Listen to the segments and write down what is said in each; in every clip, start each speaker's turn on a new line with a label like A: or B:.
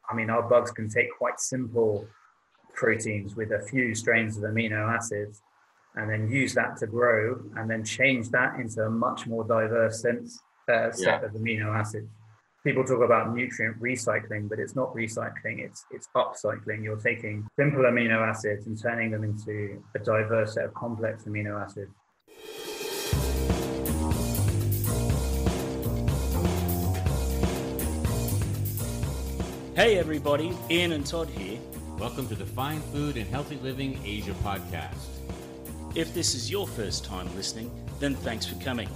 A: I mean, our bugs can take quite simple proteins with a few strains of amino acids and then use that to grow and then change that into a much more diverse set of amino acids. People talk about nutrient recycling, but it's not recycling, it's upcycling. You're taking simple amino acids and turning them into a diverse set of complex amino acids.
B: Hey everybody, Ian and Todd here.
C: Welcome to the Fine Food and Healthy Living Asia podcast.
B: If this is your first time listening, then thanks for coming.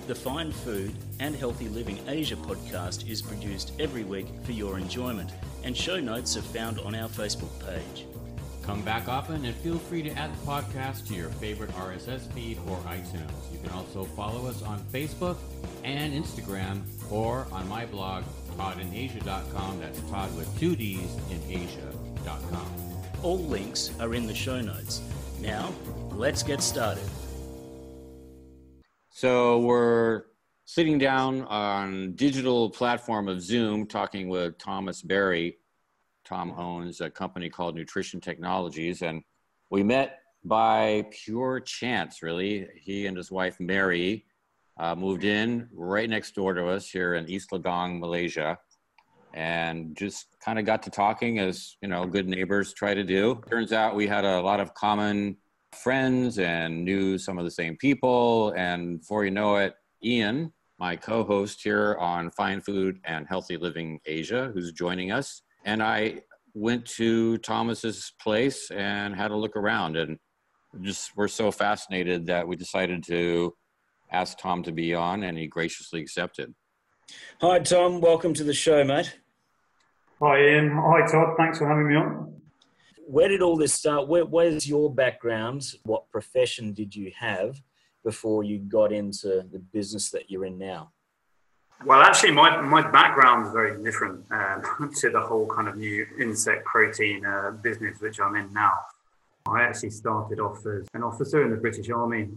B: The Fine Food and Healthy Living Asia podcast is produced every week for your enjoyment, and show notes are found on our Facebook page.
C: Come back often and feel free to add the podcast to your favorite RSS feed or iTunes. You can also follow us on Facebook and Instagram or on my blog, toddinasia.com. That's Todd with 2 D's in Asia.com.
B: All links are in the show notes. Now, let's get started.
C: So we're sitting down on digital platform of Zoom talking with Thomas Berry. Tom owns a company called Nutrition Technologies, and we met by pure chance, really. He and his wife, Mary, moved in right next door to us here in East Ladang, Malaysia, and just kind of got to talking as, you know, good neighbors try to do. Turns out we had a lot of common friends and knew some of the same people. And before you know it, Ian, my co-host here on Fine Food and Healthy Living Asia, who's joining us, and I went to Thomas's place and had a look around, and just we're so fascinated that we decided to ask Tom to be on, and he graciously accepted.
B: Hi Tom, welcome to the show, mate.
A: Hi Ian, hi Todd, thanks for having me on.
B: Where did all this start? Where's your background? What profession did you have before you got into the business that you're in now?
A: Well, actually, my background is very different to the whole kind of new insect protein business which I'm in now. I actually started off as an officer in the British Army.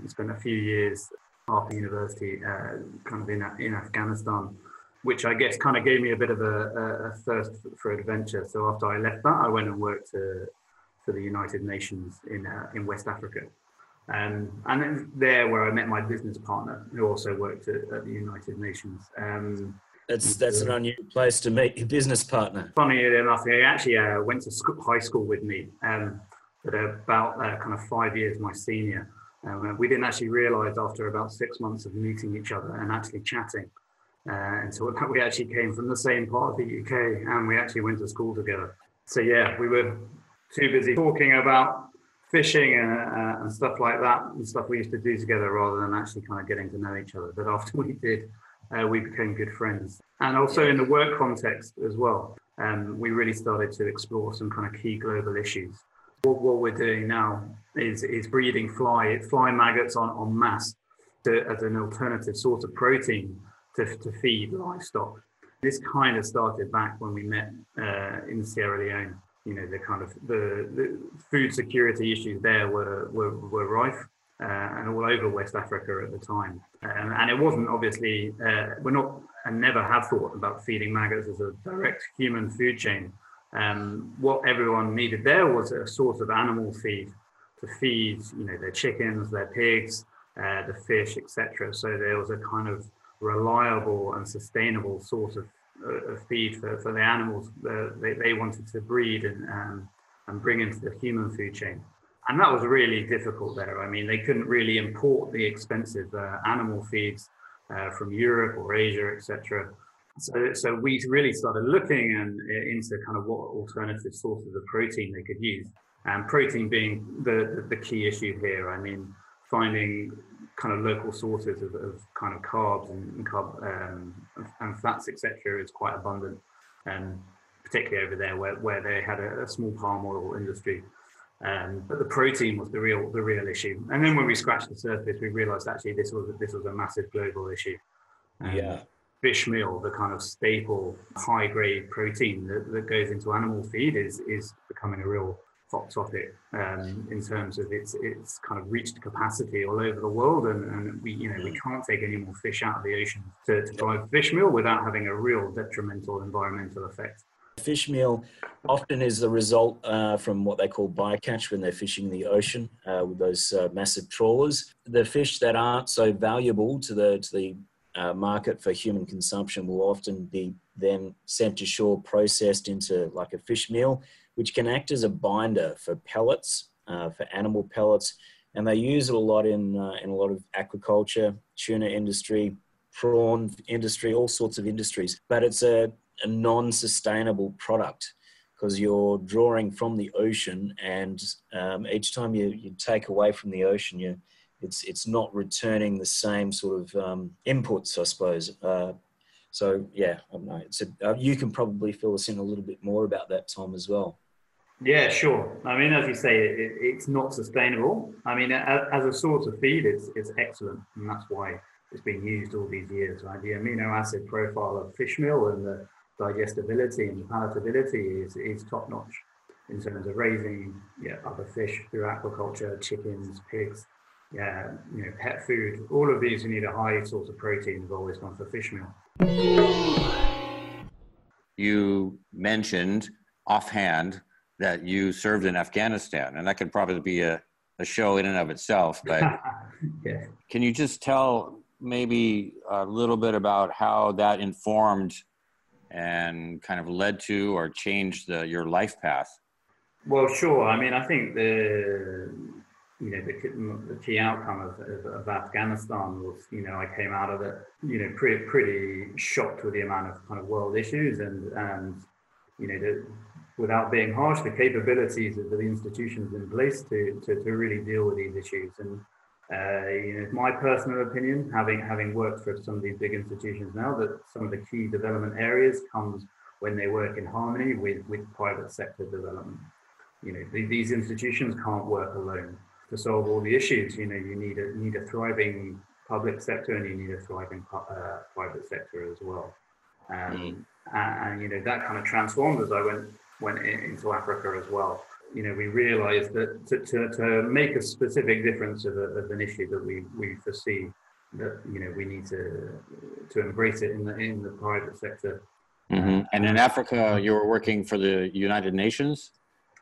A: Spent a few years after university kind of in Afghanistan, which I guess kind of gave me a bit of a thirst for adventure. So after I left that, I went and worked for the United Nations in West Africa. And then there where I met my business partner, who also worked at the United Nations.
B: That's an unusual place to meet your business partner.
A: Funny enough, he actually went to high school with me, but about kind of 5 years my senior. We didn't actually realise after about 6 months of meeting each other and actually chatting until we actually came from the same part of the UK, and we actually went to school together. So yeah, we were too busy talking about fishing and stuff like that, and stuff we used to do together rather than actually kind of getting to know each other. But after we did, we became good friends. And also in the work context as well, we really started to explore some kind of key global issues. What we're doing now is breeding fly maggots en masse as an alternative source of protein to feed livestock. This kind of started back when we met in Sierra Leone. You know, the food security issues there were rife and all over West Africa at the time. And it wasn't obviously, never have thought about feeding maggots as a direct human food chain. What everyone needed there was a source of animal feed to feed, you know, their chickens, their pigs, the fish, etc. So there was a kind of reliable and sustainable source of feed for the animals they wanted to breed and bring into the human food chain. And that was really difficult there. I mean, they couldn't really import the expensive animal feeds from Europe or Asia, etc. So we really started looking into kind of what alternative sources of protein they could use. And protein being the key issue here. I mean, finding kind of local sources of kind of carbs and fats, etc., is quite abundant, and particularly over there where they had a small palm oil industry. But the protein was the real issue. And then when we scratched the surface, we realised actually this was a massive global issue. Fish meal, the kind of staple high grade protein that goes into animal feed, is becoming a real hot topic in terms of its kind of reached capacity all over the world, and we can't take any more fish out of the ocean to drive fish meal without having a real detrimental environmental effect.
D: Fish meal often is the result from what they call bycatch when they're fishing the ocean with those massive trawlers. The fish that aren't so valuable to the market for human consumption will often be then sent to shore, processed into like a fish meal, which can act as a binder for pellets, for animal pellets. And they use it a lot in a lot of aquaculture, tuna industry, prawn industry, all sorts of industries. But it's a non-sustainable product because you're drawing from the ocean, and each time you take away from the ocean, it's not returning the same sort of inputs, I suppose. So yeah, I don't know. You can probably fill us in a little bit more about that, Tom, as well.
A: Yeah, sure. I mean, as you say, it's not sustainable. I mean, as a source of feed, it's excellent, and that's why it's been used all these years, right? The amino acid profile of fish meal and the digestibility and palatability is top notch in terms of raising other fish through aquaculture, chickens, pigs, pet food. All of these, you need a high source of protein. Have always gone for fish meal.
C: You mentioned offhand that you served in Afghanistan, and that could probably be a show in and of itself, but
A: yeah.
C: Can you just tell maybe a little bit about how that informed and kind of led to or changed your life path?
A: Well, sure. I mean, I think the key outcome of Afghanistan was, I came out of it, pretty shocked with the amount of kind of world issues and without being harsh, the capabilities of the institutions in place to really deal with these issues. And my personal opinion, having worked for some of these big institutions now, that some of the key development areas comes when they work in harmony with private sector development. These institutions can't work alone to solve all the issues. You need a thriving public sector, and you need a thriving private sector as well. And that kind of transformed as I went into Africa as well. We realized that to make a specific difference of an issue that we foresee, that we need to embrace it in the private sector.
C: Mm-hmm. And in Africa, you were working for the United Nations?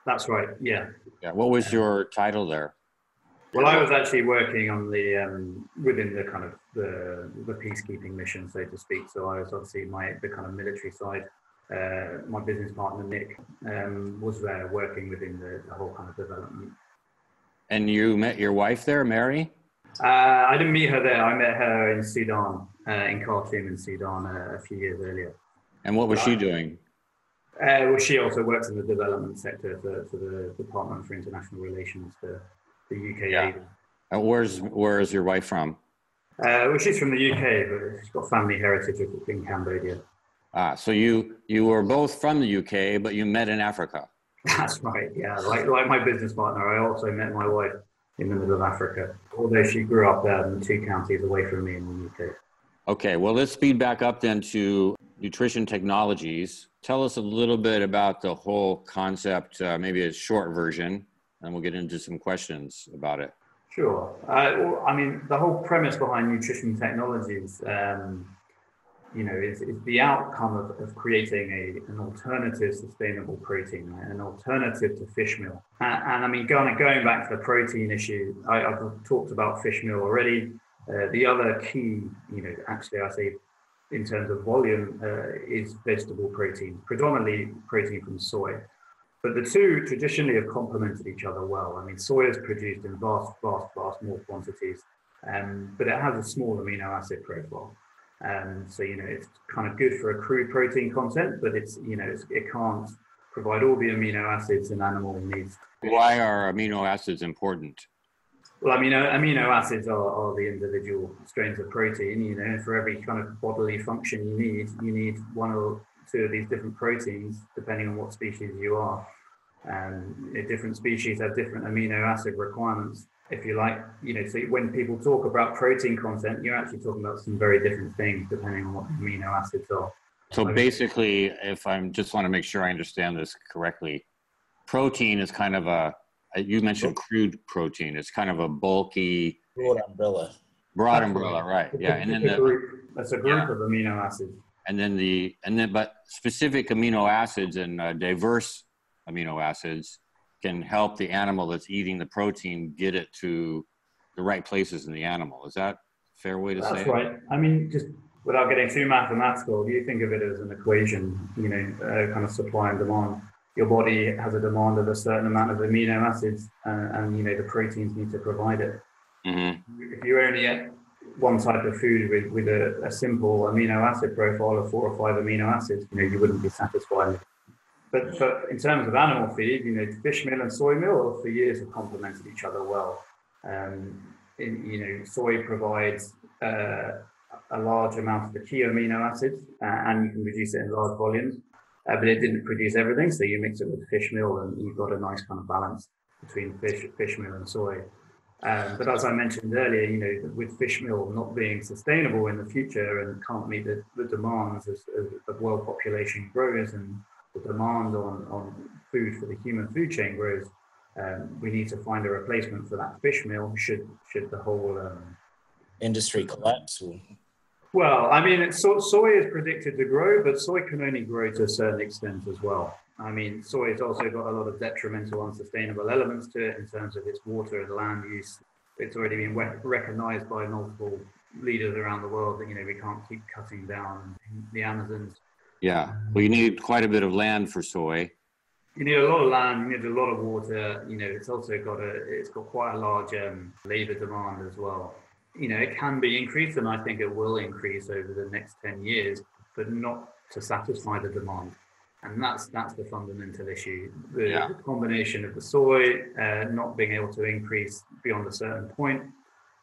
A: That's right. Yeah.
C: Yeah. What was your title there?
A: Well, I was actually working on within the kind of the peacekeeping mission, so to speak. So I was obviously the kind of military side. My business partner, Nick, was there working within the whole kind of development.
C: And you met your wife there, Mary?
A: I didn't meet her there. I met her in Sudan, in Khartoum in Sudan a few years earlier.
C: And what was she doing?
A: Well, she also works in the development sector for the Department for International Relations for the UK.
C: Yeah. And where is your wife from?
A: Well, she's from the UK, but she's got family heritage in Cambodia.
C: So you were both from the UK, but you met in Africa.
A: That's right. Yeah, like my business partner, I also met my wife in the middle of Africa, although she grew up 2 counties away from me in the UK.
C: Okay, well, let's speed back up then to nutrition technologies. Tell us a little bit about the whole concept, maybe a short version, and we'll get into some questions about it.
A: Sure. Well, I mean, the whole premise behind nutrition technologies, is the outcome of creating an alternative sustainable protein, an alternative to fish meal. And I mean, going back to the protein issue, I've talked about fish meal already. The other key, actually I say in terms of volume, is vegetable protein, predominantly protein from soy. But the two traditionally have complemented each other well. I mean, soy is produced in vast more quantities, but it has a small amino acid profile. So, it's kind of good for a crude protein content, but it can't provide all the amino acids an animal needs.
C: Why are amino acids important?
A: Well, amino acids are the individual strains of protein. For every kind of bodily function you need 1 or 2 of these different proteins, depending on what species you are. Different species have different amino acid requirements. If you like, so when people talk about protein content, you're actually talking about some very different things depending on what the amino acids are.
C: So basically, if I just want to make sure I understand this correctly, protein is kind of you mentioned crude protein. It's kind of a bulky...
D: Broad umbrella,
C: right. Yeah.
A: That's a group of amino acids.
C: But specific amino acids and diverse amino acids can help the animal that's eating the protein get it to the right places in the animal. Is that a fair way to say it?
A: That's right. I mean, just without getting too mathematical, you think of it as an equation, kind of supply and demand. Your body has a demand of a certain amount of amino acids, and the proteins need to provide it. Mm-hmm. If you only eat one type of food with a simple amino acid profile of 4 or 5 amino acids, you wouldn't be satisfied. But in terms of animal feed, fish meal and soy meal for years have complemented each other well. Soy provides a large amount of the key amino acids, and you can produce it in large volumes. But it didn't produce everything, so you mix it with fish meal, and you've got a nice kind of balance between fish meal and soy. But as I mentioned earlier, with fish meal not being sustainable in the future and can't meet the demands as the world population grows and the demand on food for the human food chain grows, we need to find a replacement for that fish meal should the whole
D: industry collapse.
A: Well, I mean, soy is predicted to grow, but soy can only grow to a certain extent as well. I mean, soy has also got a lot of detrimental, unsustainable elements to it in terms of its water and land use. It's already been recognized by multiple leaders around the world that, we can't keep cutting down the Amazons.
C: Yeah, well, you need quite a bit of land for soy.
A: You need a lot of land, you need a lot of water. It's also got quite a large labor demand as well. It can be increased, and I think it will increase over the next 10 years, but not to satisfy the demand. And that's the fundamental issue. The combination of the soy not being able to increase beyond a certain point,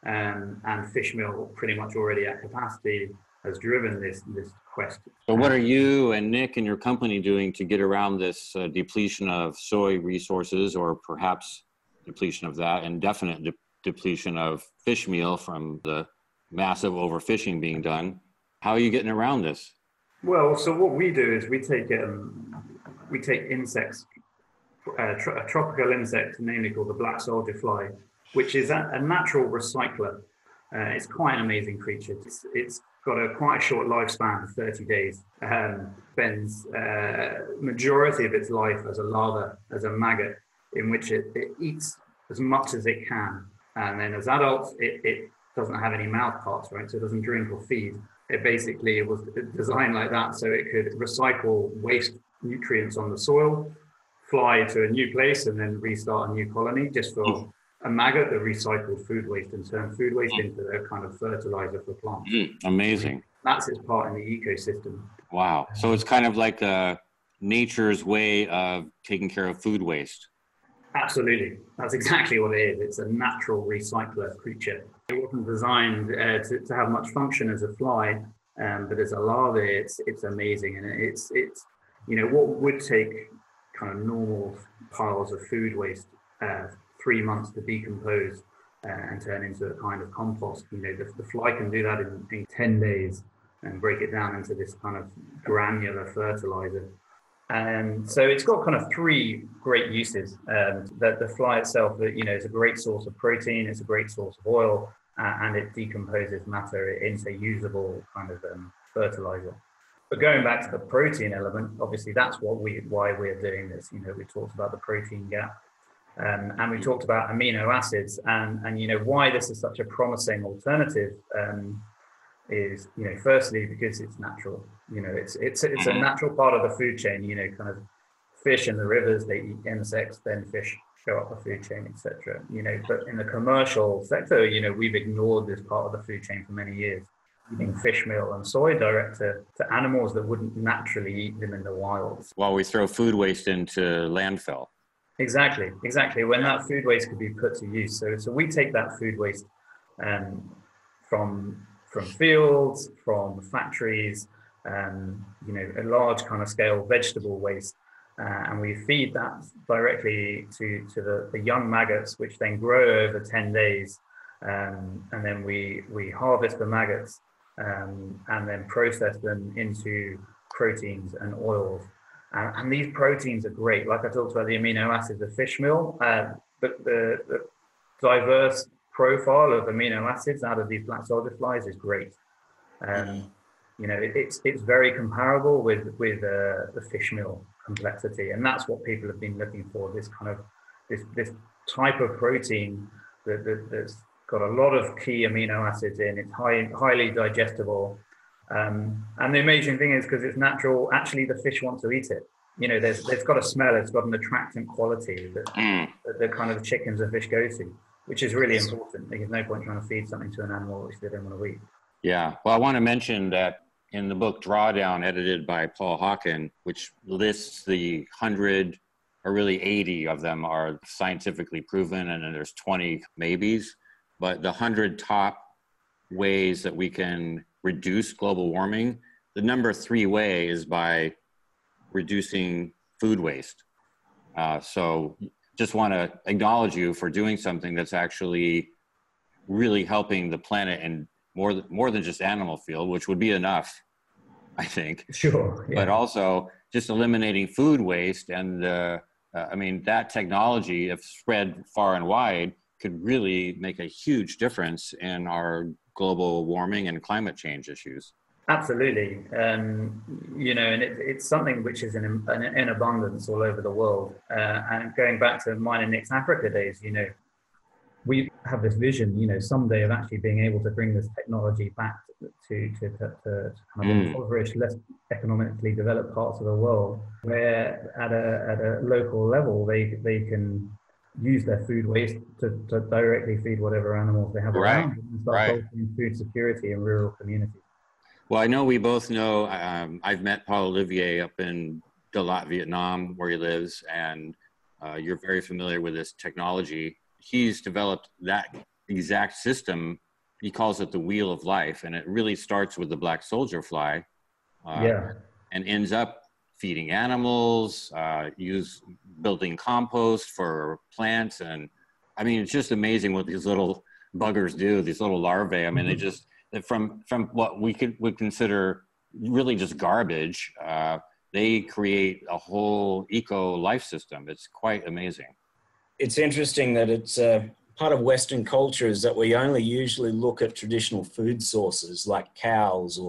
A: and fish meal pretty much already at capacity has driven this quest.
C: So what are you and Nick and your company doing to get around this depletion of soy resources, or perhaps depletion of that, and definite depletion of fish meal from the massive overfishing being done? How are you getting around this?
A: Well, so what we do is we take insects, a tropical insect, namely called the black soldier fly, which is a natural recycler. It's quite an amazing creature. It's got quite a short lifespan of 30 days. Spends majority of its life as a larva, as a maggot, in which it eats as much as it can. And then as adults, it doesn't have any mouth parts, right? So it doesn't drink or feed. It was designed like that so it could recycle waste nutrients on the soil, fly to a new place, and then restart a new colony just for a maggot that recycled food waste and turned food waste into a kind of fertilizer for plants.
C: Amazing.
A: That's its part in the ecosystem.
C: Wow. So it's kind of like nature's way of taking care of food waste.
A: Absolutely. That's exactly what it is. It's a natural recycler creature. It wasn't designed to have much function as a fly, but as a larva, it's amazing. And it's what would take kind of normal piles of food waste 3 months to decompose and turn into a kind of compost. The fly can do that in 10 days and break it down into this kind of granular fertilizer. So it's got kind of 3 great uses. That the fly itself, is a great source of protein, it's a great source of oil, and it decomposes matter into usable kind of fertilizer. But going back to the protein element, obviously that's why we're doing this. We talked about the protein gap, and we talked about amino acids, and why this is such a promising alternative. Is firstly because it's natural. It's a natural part of the food chain. Kind of fish in the rivers, they eat insects, then fish go up the food chain, etc. But in the commercial sector, we've ignored this part of the food chain for many years, eating fish meal and soy direct to animals that wouldn't naturally eat them in the wild.
C: While we throw food waste into landfill.
A: Exactly. When that food waste could be put to use. So we take that food waste from fields, from factories, a large kind of scale vegetable waste, and we feed that directly to the young maggots, which then grow over 10 days, and then we harvest the maggots and then process them into proteins and oils. And these proteins are great. Like I talked about the amino acids of fish meal, but the diverse profile of amino acids out of these black soldier flies is great. it's very comparable with the fish meal complexity, and that's what people have been looking for. This kind of this type of protein that's got a lot of key amino acids in. It's highly digestible, and the amazing thing is because it's natural. Actually, the fish wants to eat it. It's got a smell. It's got an attractant quality that the kind of chickens and fish go to, which is really important. There's no point trying to feed something to an animal which they don't want to eat.
C: Yeah. Well, I want to mention that in the book Drawdown, edited by Paul Hawken, which lists the 100 or really 80 of them are scientifically proven, and then there's 20 maybes. But the 100 top ways that we can reduce global warming, the number 3 way is by reducing food waste. So just want to acknowledge you for doing something that's actually really helping the planet and more than just animal fuel, which would be enough, I think.
A: Sure. Yeah.
C: But also just eliminating food waste. And that technology, if spread far and wide, could really make a huge difference in our global warming and climate change issues.
A: Absolutely. And it's something which is in abundance all over the world. And going back to mine and Nick's Africa days, we have this vision, someday of actually being able to bring this technology back to kind of impoverished, less economically developed parts of the world, where at a local level they can use their food waste to directly feed whatever animals they have around and start bolstering food security in rural communities.
C: Well, I know we both know, I've met Paul Olivier up in Dalat, Vietnam, where he lives, and you're very familiar with this technology. He's developed that exact system. He calls it the wheel of life, and it really starts with the black soldier fly and ends up feeding animals, building compost for plants. And I mean, it's just amazing what these little buggers do, these little larvae. I mean, they just, from what would consider really just garbage, they create a whole eco life system. It's quite amazing.
D: It's interesting that it's part of Western culture is that we only usually look at traditional food sources like cows,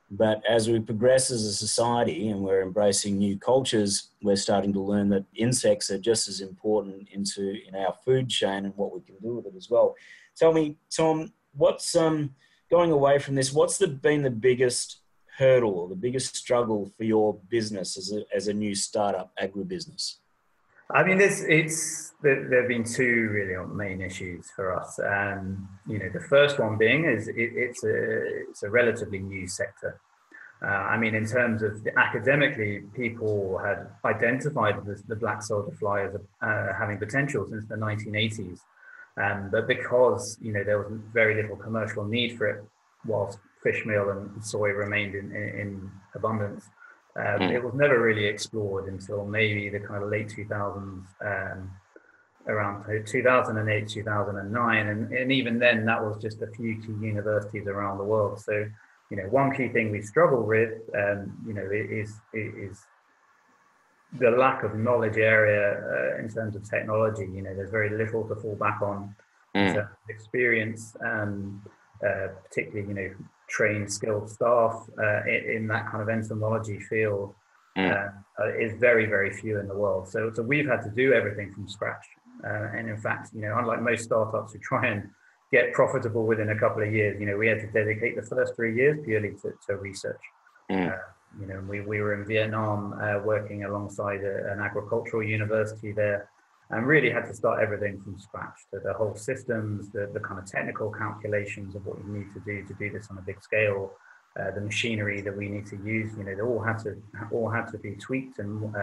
D: but as we progress as a society and we're embracing new cultures, we're starting to learn that insects are just as important in our food chain and what we can do with it as well. Tell me, Tom, what's going away from this? What's been the biggest hurdle or the biggest struggle for your business as a new startup agribusiness?
A: I mean, there have been 2 really main issues for us. The first one being is it's a relatively new sector. In terms of academically, people had identified the black soldier fly as having potential since the 1980s. But because, there was very little commercial need for it, whilst fish meal and soy remained in abundance, it was never really explored until maybe the kind of late 2000s, around 2008, 2009. And even then, that was just a few key universities around the world. So, one key thing we struggle with, is the lack of knowledge area in terms of technology. There's very little to fall back on in terms of experience, particularly, trained, skilled staff in that kind of entomology field is very, very few in the world. So we've had to do everything from scratch. And in fact, unlike most startups who try and get profitable within a couple of years, we had to dedicate the first 3 years purely to research. We were in Vietnam working alongside an agricultural university there, and really had to start everything from scratch. The whole systems, the kind of technical calculations of what you need to do this on a big scale, the machinery that we need to use, they all had to be tweaked and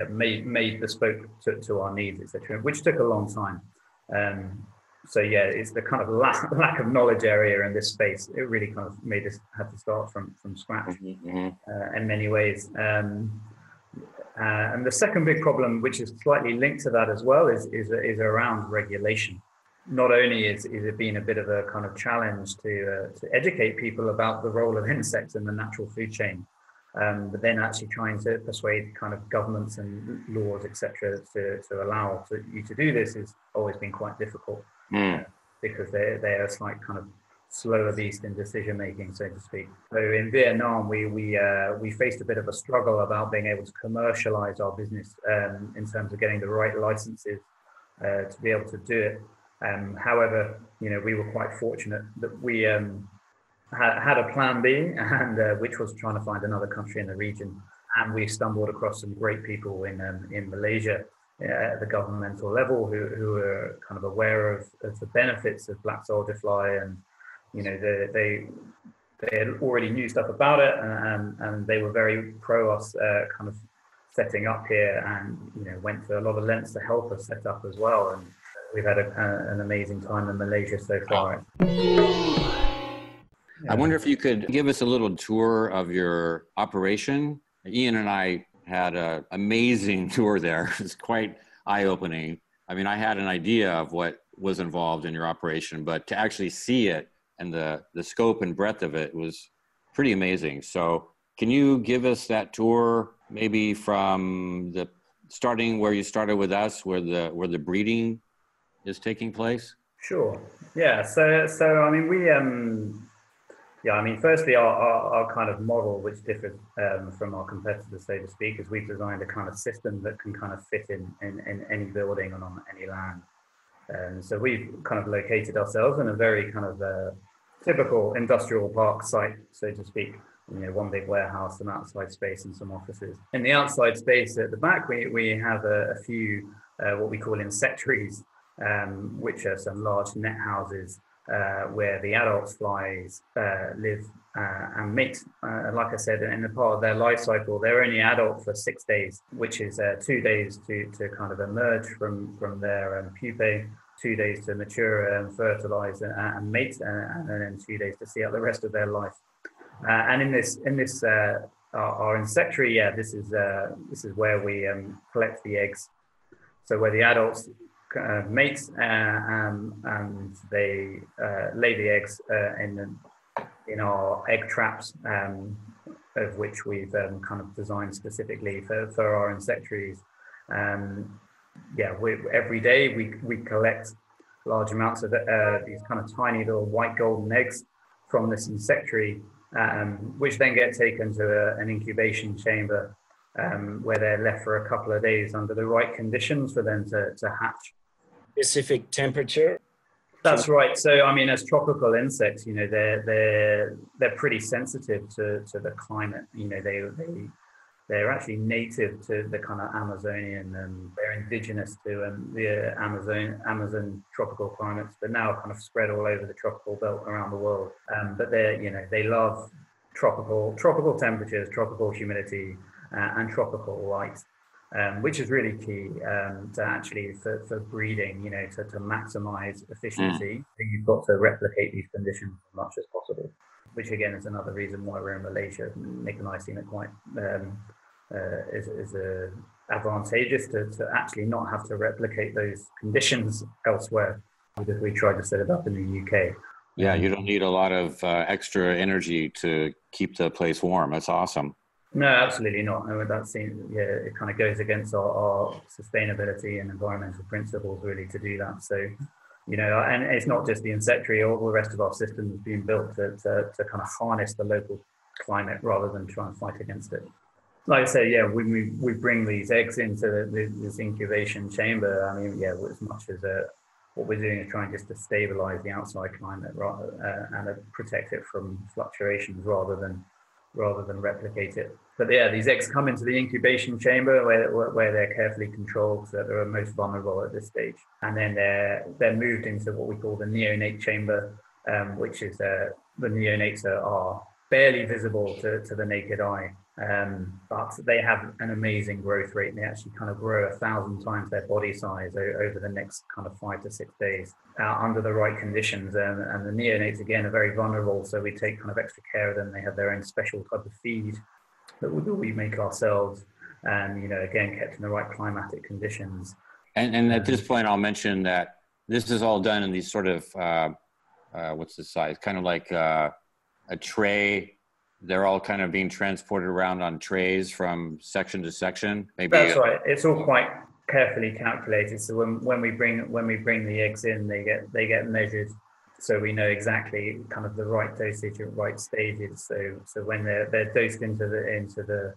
A: made bespoke to our needs, etc., which took a long time. It's the kind of lack of knowledge area in this space. It really kind of made us have to start from scratch in many ways. And the second big problem, which is slightly linked to that as well, is around regulation. Not only is it been a bit of a kind of challenge to educate people about the role of insects in the natural food chain, but then actually trying to persuade kind of governments and laws, etc., to allow you to do this has always been quite difficult. because they're a slight kind of slower beast in decision making, so to speak. So in Vietnam, we faced a bit of a struggle about being able to commercialize our business in terms of getting the right licenses to be able to do it. However, we were quite fortunate that we had a plan B, and which was trying to find another country in the region. And we stumbled across some great people in Malaysia at the governmental level who were kind of aware of the benefits of black soldier fly, and they already knew stuff about it, and they were very pro us kind of setting up here, and went to a lot of lengths to help us set up as well. And we've had an amazing time in Malaysia so far.
C: I wonder if you could give us a little tour of your operation. Ian and I had an amazing tour there. It's quite eye-opening. I mean, I had an idea of what was involved in your operation, but to actually see it and the scope and breadth of it was pretty amazing. So can you give us that tour, maybe from the starting where you started with us, where the breeding is taking place?
A: Sure. Yeah. So I mean, firstly, our kind of model, which differs from our competitors, so to speak, is we've designed a kind of system that can kind of fit in any building and on any land. So we've kind of located ourselves in a very kind of typical industrial park site, so to speak. One big warehouse, some outside space, and some offices. In the outside space at the back, we have a few what we call insectaries, which are some large net houses where the adult flies live and mate. Like I said, in the part of their life cycle, they're only adult for 6 days, which is 2 days to kind of emerge from their pupae, 2 days to mature and fertilize and mate, and then 2 days to see out the rest of their life. And in this our insectary, this is where we collect the eggs. So where the adults mate and they lay the eggs in our egg traps, of which we've kind of designed specifically for our insectaries. Every day we collect large amounts of these kind of tiny little white golden eggs from this insectary, which then get taken to an incubation chamber, where they're left for a couple of days under the right conditions for them to hatch.
D: Specific temperature?
A: That's right. So I mean, as tropical insects, they're pretty sensitive to the climate. They're actually native to the kind of Amazonian, and they're indigenous to the Amazon tropical climates, but now kind of spread all over the tropical belt around the world. But they love tropical temperatures, tropical humidity, and tropical light, which is really key to actually for breeding. To maximize efficiency, you've got to replicate these conditions as much as possible. Which again is another reason why we're in Malaysia. Nick and I seen it quite is advantageous to actually not have to replicate those conditions elsewhere. If we tried to set it up in the UK.
C: Yeah, you don't need a lot of extra energy to keep the place warm. That's awesome.
A: No, absolutely not. No, it kind of goes against our sustainability and environmental principles really to do that. So, and it's not just the insectary, all the rest of our system has been built to kind of harness the local climate rather than try and fight against it. Like I say, we bring these eggs into this incubation chamber. I mean, as much as what we're doing is trying just to stabilize the outside climate and protect it from fluctuations rather than replicate it. But these eggs come into the incubation chamber where they're carefully controlled so that they're most vulnerable at this stage. And then they're moved into what we call the neonate chamber, which is the neonates are barely visible to the naked eye. But they have an amazing growth rate, and they actually kind of grow 1,000 times their body size over the next kind of 5 to 6 days under the right conditions. And the neonates, again, are very vulnerable, so we take kind of extra care of them. They have their own special type of feed that we make ourselves, and, again, kept in the right climatic conditions.
C: And at this point, I'll mention that this is all done in these sort of, what's the size? Kind of like a tray. They're all kind of being transported around on trays from section to section. Maybe
A: that's right. It's all quite carefully calculated. So when we bring the eggs in, they get measured, so we know exactly kind of the right dosage at right stages. So when they're dosed into the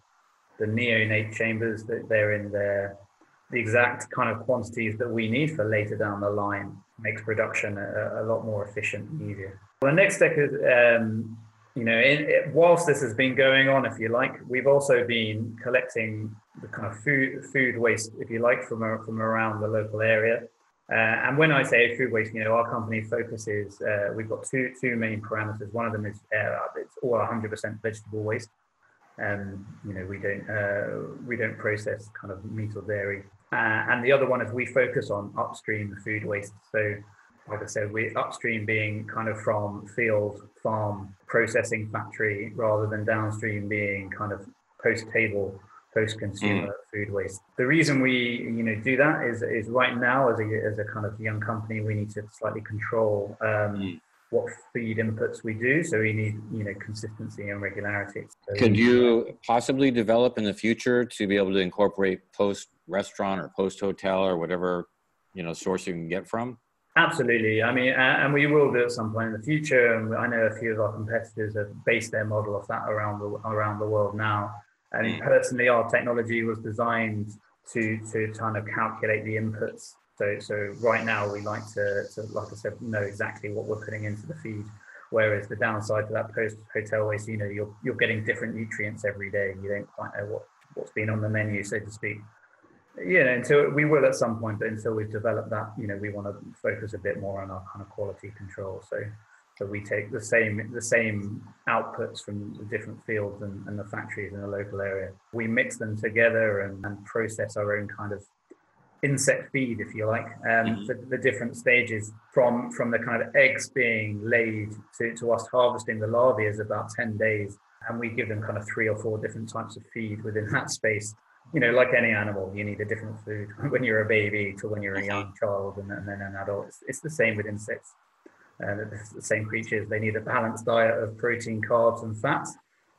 A: neonate chambers, that they're in the exact kind of quantities that we need for later down the line, makes production a lot more efficient and easier. Well, the next step is, whilst this has been going on, if you like, we've also been collecting the kind of food waste, if you like, from around the local area. And when I say food waste, our company focuses, we've got two main parameters. One of them is it's all 100% vegetable waste. We don't process kind of meat or dairy. And the other one is we focus on upstream food waste. So, like I said, we upstream being kind of from field, farm, processing factory, rather than downstream being kind of post-table, post-consumer food waste. The reason we do that is right now as a kind of young company, we need to slightly control what feed inputs we do. So we need consistency and regularity. So
C: could you possibly develop in the future to be able to incorporate post-restaurant or post-hotel or whatever source you can get from?
A: Absolutely. I mean, and we will do at some point in the future. And I know a few of our competitors have based their model off that around the world now. And personally, our technology was designed to kind of calculate the inputs. So right now we like to, like I said, know exactly what we're putting into the feed. Whereas the downside to that post-hotel waste, you're getting different nutrients every day. You don't quite know what's been on the menu, so to speak. Until we will at some point, but until we've developed that, we want to focus a bit more on our kind of quality control. So we take the same outputs from the different fields and the factories in the local area. We mix them together and process our own kind of insect feed, if you like, the different stages from the kind of eggs being laid to us harvesting the larvae is about 10 days. And we give them kind of 3 or 4 different types of feed within that space. Like any animal, you need a different food when you're a baby to when you're a young child and then an adult. It's the same with insects. It's the same creatures. They need a balanced diet of protein, carbs, and fats,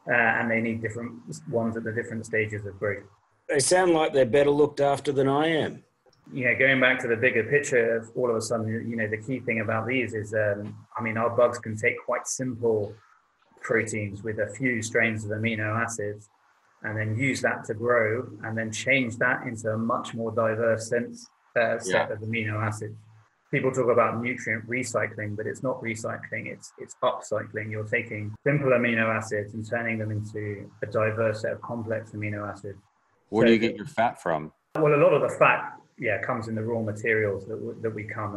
A: and they need different ones at the different stages of growth.
D: They sound like they're better looked after than I am.
A: Going back to the bigger picture of all of a sudden, the key thing about these is, our bugs can take quite simple proteins with a few strains of amino acids and then use that to grow and then change that into a much more diverse set of amino acids. People talk about nutrient recycling, but it's not recycling, it's upcycling. You're taking simple amino acids and turning them into a diverse set of complex amino acids.
C: Where do you get your fat from?
A: Well, a lot of the fat, comes in the raw materials that we come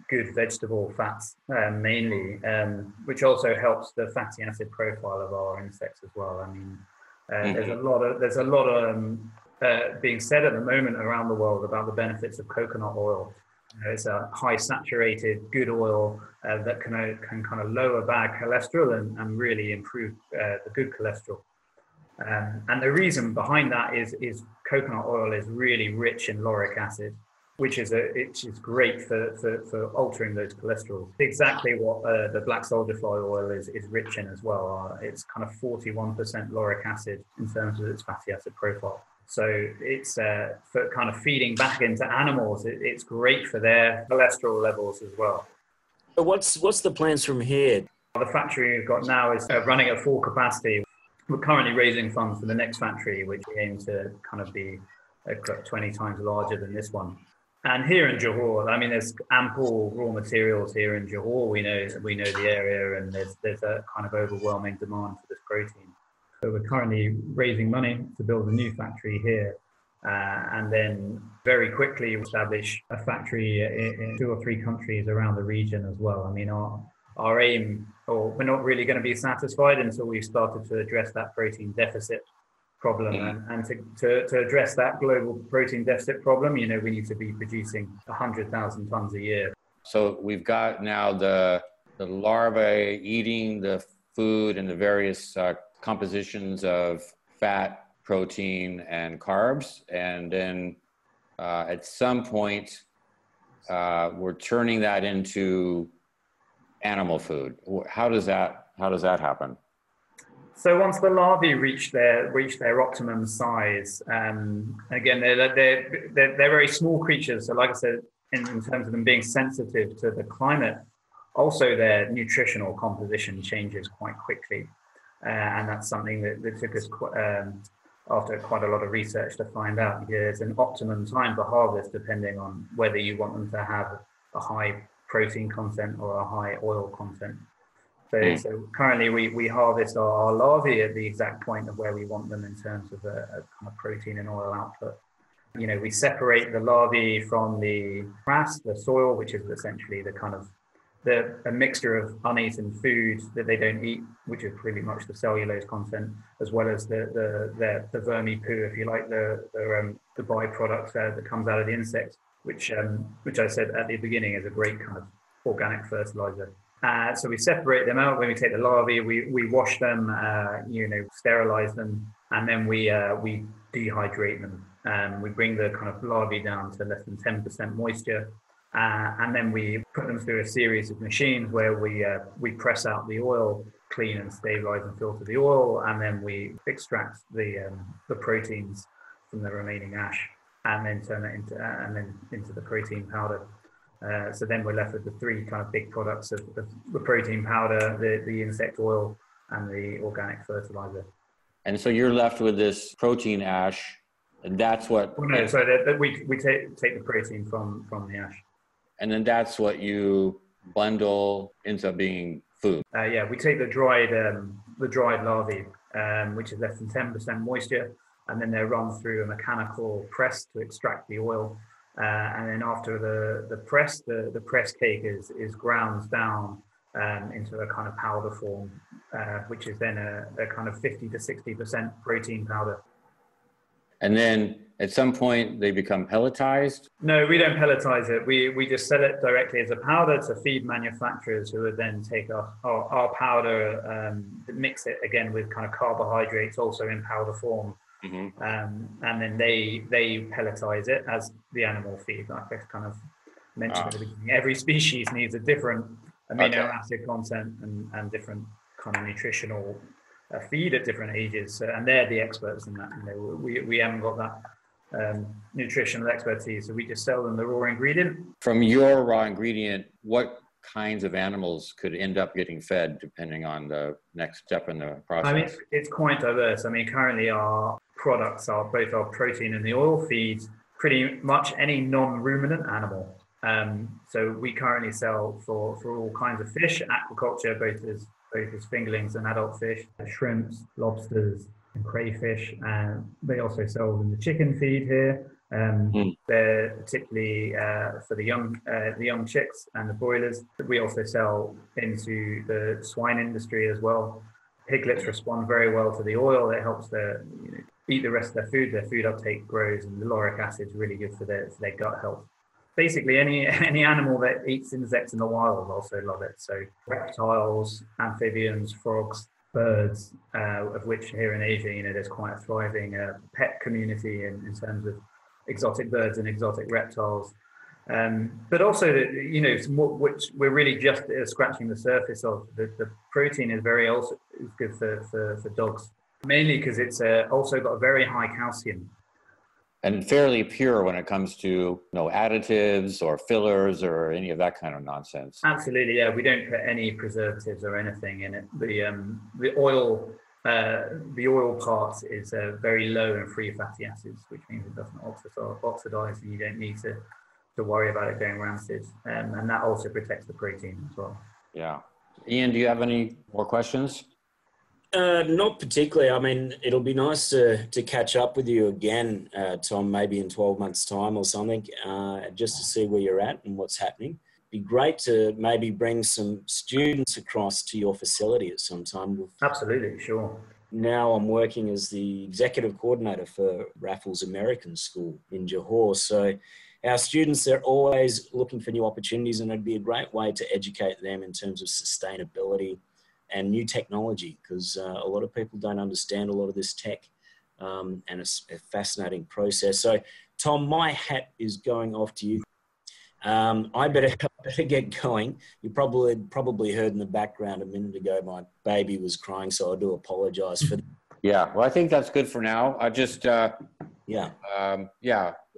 A: good vegetable fats mainly, which also helps the fatty acid profile of our insects as well. I mean, there's a lot of being said at the moment around the world about the benefits of coconut oil. It's a high saturated, good oil that can kind of lower bad cholesterol and really improve the good cholesterol. And the reason behind that is coconut oil is really rich in lauric acid, which is great for altering those cholesterol. Exactly what the black soldier fly oil is rich in as well. It's kind of 41% lauric acid in terms of its fatty acid profile. So it's for kind of feeding back into animals. It's great for their cholesterol levels as well.
D: But what's the plans from here?
A: The factory we've got now is running at full capacity. We're currently raising funds for the next factory, which we aim to kind of be 20 times larger than this one. And here in Johor, I mean, there's ample raw materials here in Johor. We know the area, and there's a kind of overwhelming demand for this protein. So we're currently raising money to build a new factory here, and then very quickly establish a factory in 2 or 3 countries around the region as well. I mean, our aim, or we're not really going to be satisfied until we've started to address that protein deficit problem. And to address that global protein deficit problem, we need to be producing 100,000 tons a year.
C: So we've got now the larvae eating the food and the various compositions of fat, protein, and carbs. And then at some point, we're turning that into animal food. How does that happen?
A: So once the larvae reach their optimum size, again they're very small creatures. So like I said, in terms of them being sensitive to the climate, also their nutritional composition changes quite quickly, and that's something that took us after quite a lot of research to find out. There's an optimum time for harvest depending on whether you want them to have a high protein content or a high oil content. So currently we harvest our larvae at the exact point of where we want them in terms of a kind of protein and oil output. You know, we separate the larvae from the grass, the soil, which is essentially the kind of a mixture of uneaten food that they don't eat, which is pretty much the cellulose content, as well as the vermi poo, if you like, the byproduct that comes out of the insects, which I said at the beginning is a great kind of organic fertilizer. So we separate them out. When we take the larvae, we wash them, sterilize them, and then we dehydrate them. We bring the kind of larvae down to less than 10% moisture. And then we put them through a series of machines where we press out the oil, clean and stabilize and filter the oil, and then we extract the proteins from the remaining ash, and then turn it into the protein powder. So then we're left with the three kind of big products of the protein powder, the insect oil, and the organic fertilizer.
C: And so you're left with this protein ash, and that's what.
A: Well, no, so we take the protein from the ash.
C: And then that's what you bundle into being food.
A: We take the dried larvae, which is less than 10% moisture, and then they're run through a mechanical press to extract the oil. And then after the press, the press cake is ground down into a kind of powder form, which is then a kind of 50 to 60% protein powder.
C: And then at some point they become pelletized?
A: No, we don't pelletize it. We just sell it directly as a powder to feed manufacturers, who would then take our powder, mix it again with kind of carbohydrates also in powder form. Mm-hmm. And then they pelletize it as the animal feed. Like I kind of mentioned at the beginning, every species needs a different amino acid content and different kind of nutritional feed at different ages, and they're the experts in that. We haven't got that nutritional expertise, so we just sell them the raw ingredient.
C: From your raw ingredient, what kinds of animals could end up getting fed depending on the next step in the process?
A: I mean, it's quite diverse. I mean, currently our products are both our protein and the oil feeds pretty much any non-ruminant animal. So we currently sell for all kinds of fish, aquaculture, both as fingerlings and adult fish, shrimps, lobsters, and crayfish. And they also sell in the chicken feed here. They're particularly for the young chicks and the broilers. We also sell into the swine industry as well. Piglets respond very well to the oil. It helps them eat the rest of their food. Their food uptake grows, and the lauric acid is really good for their gut health. Basically, any animal that eats insects in the wild also love it. So reptiles, amphibians, frogs, birds, of which here in Asia, there's quite a thriving pet community in terms of exotic birds and exotic reptiles. But also, which we're really just scratching the surface of. The protein is is good for dogs, mainly because it's also got a very high calcium.
C: And fairly pure when it comes to no additives or fillers or any of that kind of nonsense.
A: Absolutely, yeah. We don't put any preservatives or anything in it. The oil part is very low in free fatty acids, which means it doesn't oxidize, and you don't need to worry about it going rancid. And that also protects the protein as well.
C: Yeah. Ian, do you have any more questions?
D: Not particularly. I mean, it'll be nice to catch up with you again, Tom, maybe in 12 months' time or something, just to see where you're at and what's happening. Be great to maybe bring some students across to your facility at some time.
A: Absolutely, sure.
D: Now I'm working as the executive coordinator for Raffles American School in Johor. So our students are always looking for new opportunities, and it'd be a great way to educate them in terms of sustainability and new technology, because a lot of people don't understand a lot of this tech, and it's a fascinating process. So, Tom, my hat is going off to you. I better get going. You probably heard in the background a minute ago, my baby was crying, so I do apologise for that.
C: Yeah, well, I think that's good for now. I just,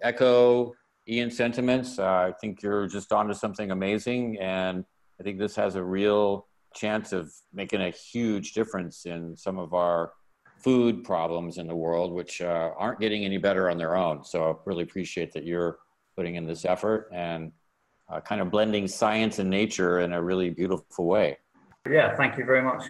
C: echo Ian's sentiments. I think you're just onto something amazing, and I think this has a real chance of making a huge difference in some of our food problems in the world, which aren't getting any better on their own. So I really appreciate that you're putting in this effort and kind of blending science and nature in a really beautiful way.
A: Yeah, thank you very much.